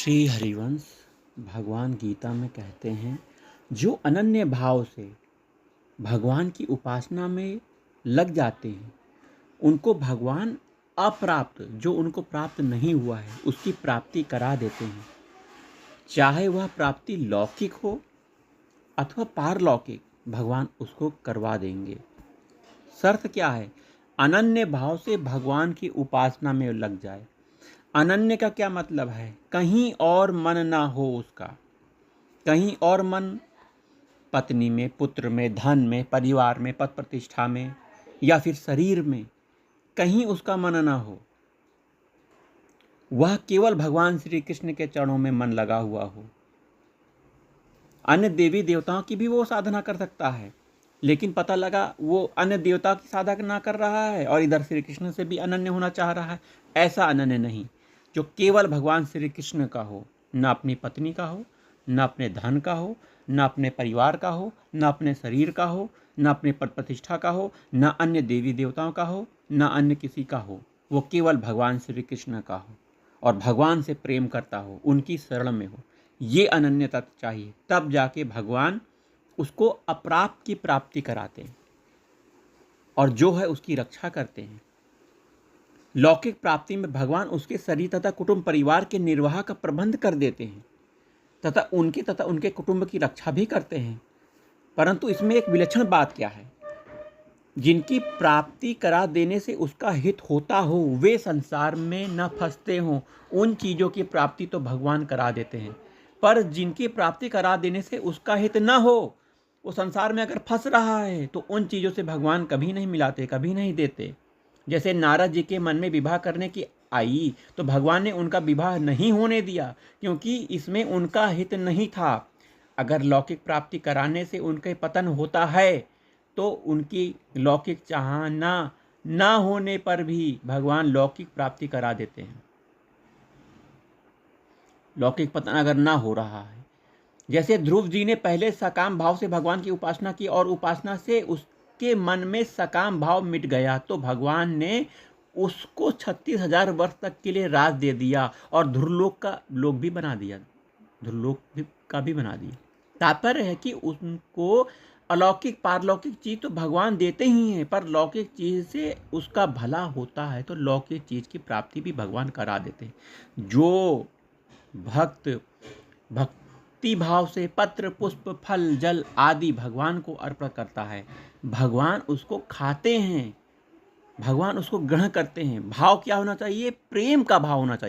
श्री हरिवंश भगवान गीता में कहते हैं, जो अनन्य भाव से भगवान की उपासना में लग जाते हैं उनको भगवान अप्राप्त, जो उनको प्राप्त नहीं हुआ है, उसकी प्राप्ति करा देते हैं। चाहे वह प्राप्ति लौकिक हो अथवा पारलौकिक, भगवान उसको करवा देंगे। शर्त क्या है? अनन्य भाव से भगवान की उपासना में लग जाए। अनन्य का क्या मतलब है? कहीं और मन ना हो उसका, कहीं और मन पत्नी में, पुत्र में, धन में, परिवार में, पद प्रतिष्ठा में या फिर शरीर में, कहीं उसका मन ना हो। वह केवल भगवान श्री कृष्ण के चरणों में मन लगा हुआ हो। अन्य देवी देवताओं की भी वो साधना कर सकता है, लेकिन पता लगा वो अन्य देवता की साधना कर रहा है और इधर श्री कृष्ण से भी अनन्य होना चाह रहा है। ऐसा अनन्य नहीं, जो केवल भगवान श्री कृष्ण का हो, न अपनी पत्नी का हो, न अपने धन का हो, न अपने परिवार का हो, न अपने शरीर का हो, न अपने पद प्रतिष्ठा का हो, न अन्य देवी देवताओं का हो, न अन्य किसी का हो। वो केवल भगवान श्री कृष्ण का हो और भगवान से प्रेम करता हो, उनकी शरण में हो। ये अनन्यता चाहिए, तब जाके भगवान उसको अप्राप्त की प्राप्ति कराते हैं और जो है उसकी रक्षा करते हैं। लौकिक प्राप्ति में भगवान उसके शरीर तथा कुटुंब परिवार के निर्वाह का प्रबंध कर देते हैं तथा उनके कुटुंब की रक्षा भी करते हैं। परंतु इसमें एक विलक्षण बात क्या है? जिनकी प्राप्ति करा देने से उसका हित होता हो, वे संसार में न फंसते हों, उन चीज़ों की प्राप्ति तो भगवान करा देते हैं। पर जिनकी प्राप्ति करा देने से उसका हित न हो, वो संसार में अगर फंस रहा है, तो उन चीज़ों से भगवान कभी नहीं मिलाते, कभी नहीं देते। जैसे नारद जी के मन में विवाह करने की आई, तो भगवान ने उनका विवाह नहीं होने दिया, क्योंकि इसमें उनका हित नहीं था। अगर लौकिक प्राप्ति कराने से उनके पतन होता है, तो उनकी लौकिक चाहना ना होने पर भी भगवान लौकिक प्राप्ति करा देते हैं। लौकिक पतन अगर ना हो रहा है, जैसे ध्रुव जी ने पहले सकाम भाव से भगवान की उपासना की और उपासना से उसके मन में सकाम भाव मिट गया, तो भगवान ने उसको 36,000 वर्ष तक के लिए राज दे दिया और ध्रुवलोक का लोक भी बना दिया, का भी बना दिया। तात्पर्य है कि उनको अलौकिक पारलौकिक चीज तो भगवान देते ही हैं, पर लौकिक चीज से उसका भला होता है तो लौकिक चीज की प्राप्ति भी भगवान करा देते हैं। जो भक्त भक्ति भाव से पत्र पुष्प फल जल आदि भगवान को अर्पण करता है, भगवान उसको खाते हैं, भगवान उसको ग्रहण करते हैं। भाव क्या होना चाहिए? प्रेम का भाव होना चाहिए।